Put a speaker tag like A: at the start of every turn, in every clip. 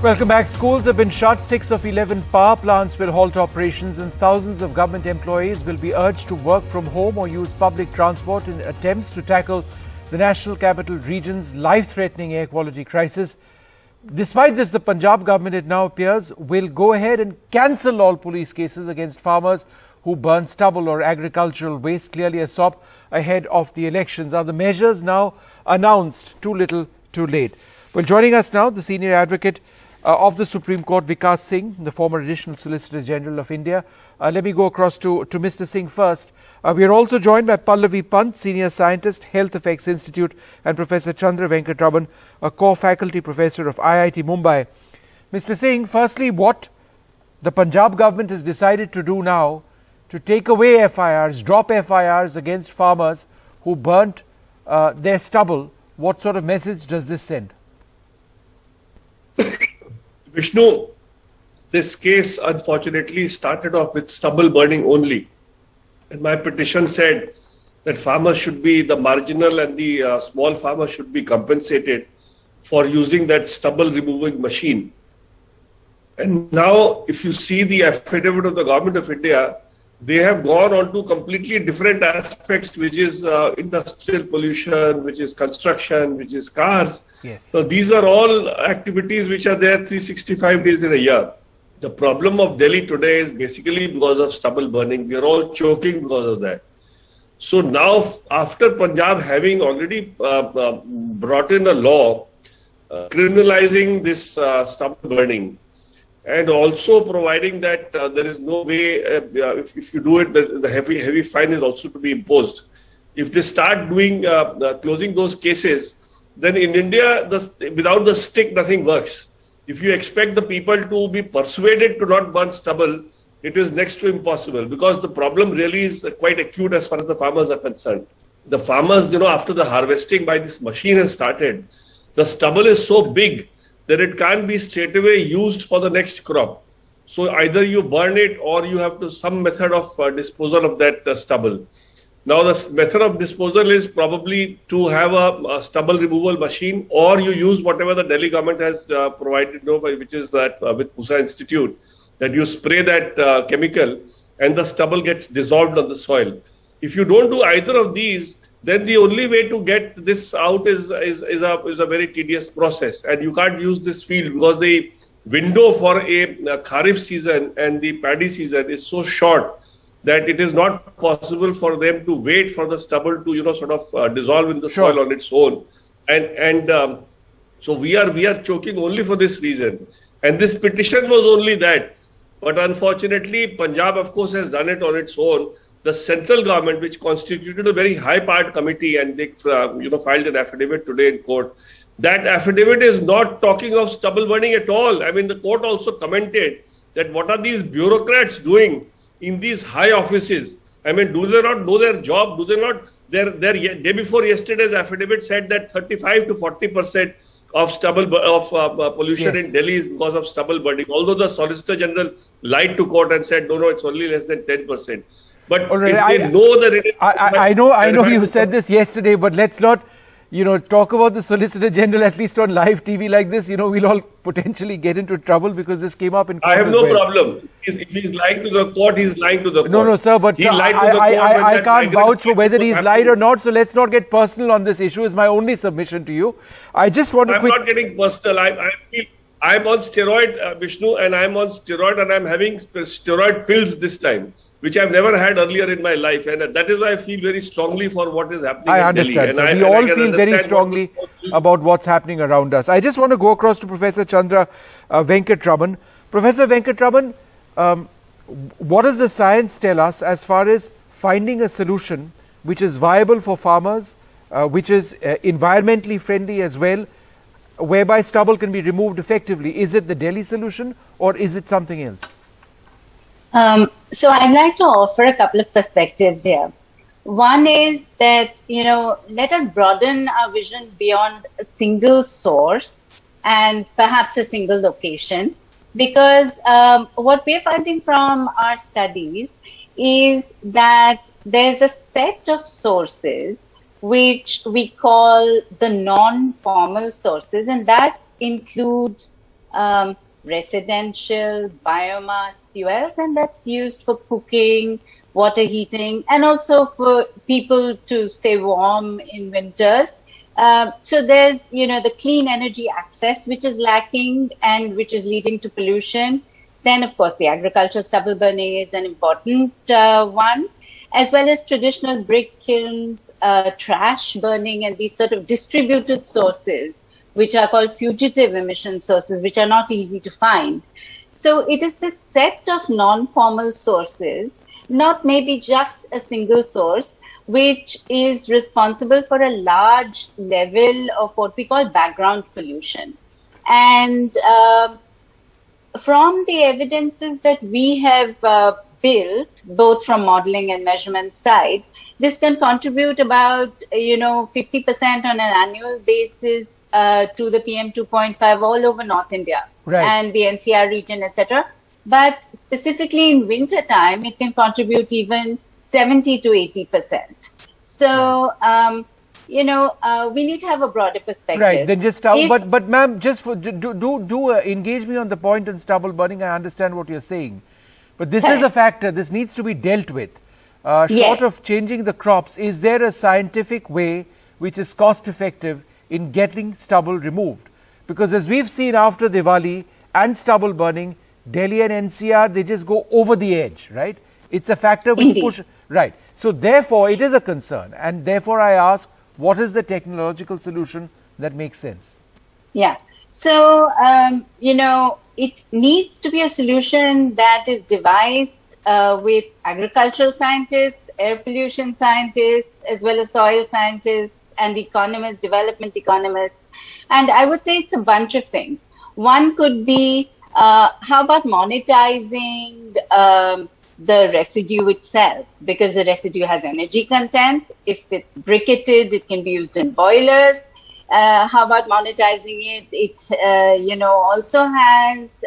A: Welcome back. Schools have been shut. 6 of 11 power plants will halt operations, and thousands of government employees will be urged to work from home or use public transport in attempts to tackle the National Capital Region's life-threatening air quality crisis. Despite this, the Punjab government, it now appears, will go ahead and cancel all police cases against farmers who burn stubble or agricultural waste, clearly a stop ahead of the elections. Are the measures now announced too little, too late? Well, joining us now, the senior advocate of the Supreme Court, Vikas Singh, the former Additional Solicitor General of India. Let me go across to Mr. Singh first. We are also joined by Pallavi Pant, Senior Scientist, Health Effects Institute, and Professor Chandra Venkatraman, a core faculty professor of IIT Mumbai. Mr. Singh, firstly, what the Punjab government has decided to do now to take away FIRs, drop FIRs against farmers who burnt their stubble, what sort of message does this send?
B: Vishnu, this case unfortunately started off with stubble burning only. And my petition said that farmers should be, the marginal and the small farmers should be compensated for using that stubble removing machine. And now, if you see the affidavit of the Government of India, they have gone on to completely different aspects, which is industrial pollution, which is construction, which is cars.
A: Yes.
B: So these are all activities which are there 365 days in a year. The problem of Delhi today is basically because of stubble burning. We are all choking because of that. So now, after Punjab having already brought in a law criminalizing this stubble burning, and also providing that there is no way, if you do it, the heavy fine is also to be imposed. If they start doing closing those cases, then in India, without the stick, nothing works. If you expect the people to be persuaded to not burn stubble, it is next to impossible, because the problem really is quite acute as far as the farmers are concerned. The farmers, after the harvesting by this machine has started, the stubble is so big that it can't be straight away used for the next crop. So either you burn it or you have to some method of disposal of that stubble. Now the method of disposal is probably to have a stubble removal machine, or you use whatever the Delhi government has provided, which is that with Pusa Institute, that you spray that chemical and the stubble gets dissolved on the soil. If you don't do either of these, then the only way to get this out is a very tedious process, and you can't use this field because the window for a kharif season and the paddy season is so short that it is not possible for them to wait for the stubble to dissolve in the soil on its own, and so we are choking only for this reason. And this petition was only that, but unfortunately Punjab, of course, has done it on its own. The central government, which constituted a very high-powered committee, and they filed an affidavit today in court. That affidavit is not talking of stubble burning at all. I mean, the court also commented that what are these bureaucrats doing in these high offices? I mean, do they not know their job? Do they not? Their day before yesterday's affidavit said that 35 to 40% of stubble pollution in Delhi is because of stubble burning. Although the Solicitor General lied to court and said, no, it's only less than 10%. But
A: right,
B: if they know that it is...
A: I know you said this yesterday, but let's not, talk about the Solicitor General, at least on live TV like this. We'll all potentially get into trouble because this came up in court.
B: I have no problem. If he's lying to the court, he's lying to the court.
A: No, sir, but I can't vouch for whether he's lied or not, so let's not get personal on this issue, is my only submission to you. I just want to
B: I'm not getting personal. I'm on steroid, Vishnu, and I'm on steroid, and I'm having steroid pills this time, which I've never had earlier in my life. And that is why I feel very strongly for what is happening in Delhi.
A: I understand. We all feel very strongly about what's happening around us. I just want to go across to Professor Chandra Venkatraman. Professor Venkatraman, what does the science tell us as far as finding a solution which is viable for farmers, which is environmentally friendly as well, whereby stubble can be removed effectively? Is it the Delhi solution or is it something else?
C: So I'd like to offer a couple of perspectives here. One is that, let us broaden our vision beyond a single source and perhaps a single location, because what we're finding from our studies is that there's a set of sources which we call the non-formal sources, and that includes residential biomass fuels, and that's used for cooking, water heating, and also for people to stay warm in winters. So there's, the clean energy access, which is lacking and which is leading to pollution. Then, of course, the agricultural stubble burning is an important one, as well as traditional brick kilns, trash burning, and these sort of distributed sources, which are called fugitive emission sources, which are not easy to find. So it is this set of non-formal sources, not maybe just a single source, which is responsible for a large level of what we call background pollution. And from the evidences that we have built, both from modeling and measurement side, this can contribute about 50% on an annual basis to the PM 2.5 all over North India and the NCR region, etc. But specifically in winter time, it can contribute even 70 to 80%. So, we need to have a broader perspective.
A: Right. Then just but ma'am, just for do engage me on the point on stubble burning. I understand what you're saying, but this is a factor. This needs to be dealt with. Short of changing the crops, is there a scientific way which is cost effective in getting stubble removed? Because as we've seen after Diwali and stubble burning, Delhi and NCR, they just go over the edge, right? It's a factor which push, right. So therefore, it is a concern, and therefore I ask, what is the technological solution that makes sense?
C: Yeah. So, it needs to be a solution that is devised with agricultural scientists, air pollution scientists, as well as soil scientists and economists, development economists. And I would say it's a bunch of things. One could be, how about monetizing the residue itself? Because the residue has energy content. If it's briquetted, it can be used in boilers. How about monetizing it? It, also has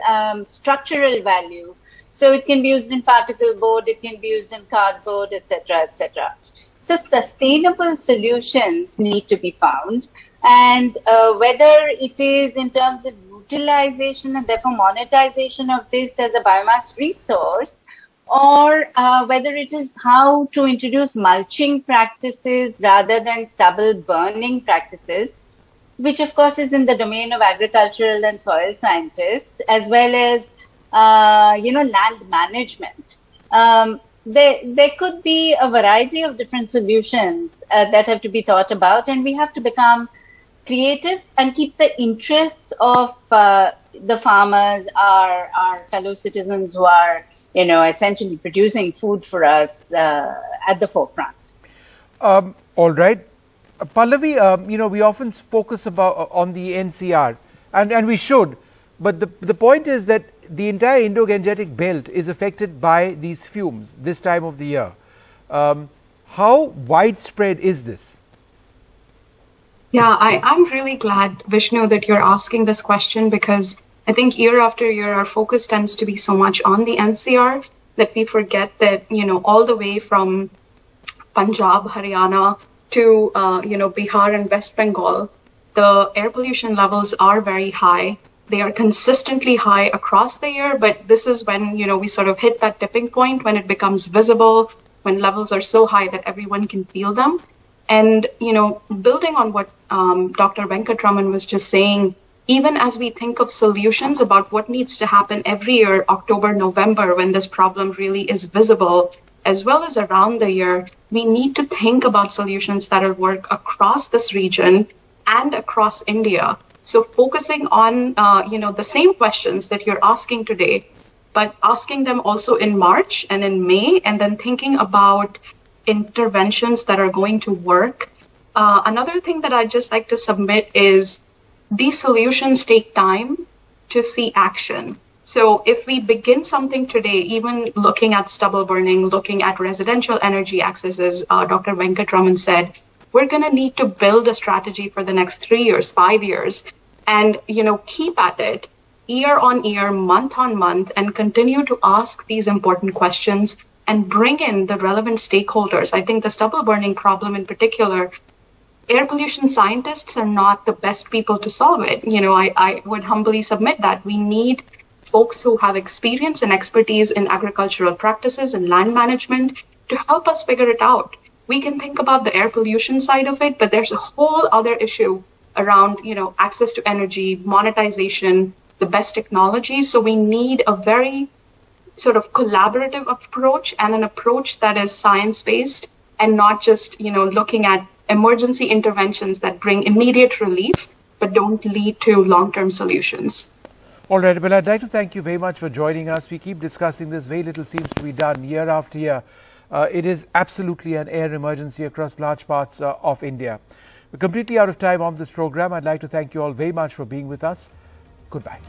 C: structural value. So it can be used in particle board, it can be used in cardboard, etc., etc. So sustainable solutions need to be found, and whether it is in terms of utilization and therefore monetization of this as a biomass resource, or whether it is how to introduce mulching practices rather than stubble burning practices, which of course is in the domain of agricultural and soil scientists, as well as land management. There could be a variety of different solutions that have to be thought about, and we have to become creative and keep the interests of the farmers, our fellow citizens who are, essentially producing food for us at the forefront.
A: All right. Pallavi, we often focus on the NCR, and we should, but the point is that the entire Indo-Gangetic belt is affected by these fumes this time of the year. How widespread is this?
D: Yeah, I'm really glad, Vishnu, that you're asking this question, because I think year after year our focus tends to be so much on the NCR that we forget that, all the way from Punjab, Haryana to, Bihar and West Bengal, the air pollution levels are very high. They are consistently high across the year, but this is when, we sort of hit that tipping point when it becomes visible, when levels are so high that everyone can feel them. And, building on what Dr. Venkatraman was just saying, even as we think of solutions about what needs to happen every year, October, November, when this problem really is visible, as well as around the year, we need to think about solutions that will work across this region and across India. So focusing on, the same questions that you're asking today, but asking them also in March and in May, and then thinking about interventions that are going to work. Another thing that I'd just like to submit is these solutions take time to see action. So if we begin something today, even looking at stubble burning, looking at residential energy access, as Dr. Venkatraman said, we're going to need to build a strategy for the next 3 years, 5 years, and, keep at it year on year, month on month, and continue to ask these important questions and bring in the relevant stakeholders. I think the stubble burning problem in particular, air pollution scientists are not the best people to solve it. I would humbly submit that we need folks who have experience and expertise in agricultural practices and land management to help us figure it out. We can think about the air pollution side of it, but there's a whole other issue around, access to energy, monetization, the best technologies. So we need a very sort of collaborative approach and an approach that is science-based and not just, looking at emergency interventions that bring immediate relief, but don't lead to long-term solutions.
A: All right, well, I'd like to thank you very much for joining us. We keep discussing this. Very little seems to be done year after year. It is absolutely an air emergency across large parts of India. We're completely out of time on this program. I'd like to thank you all very much for being with us. Goodbye.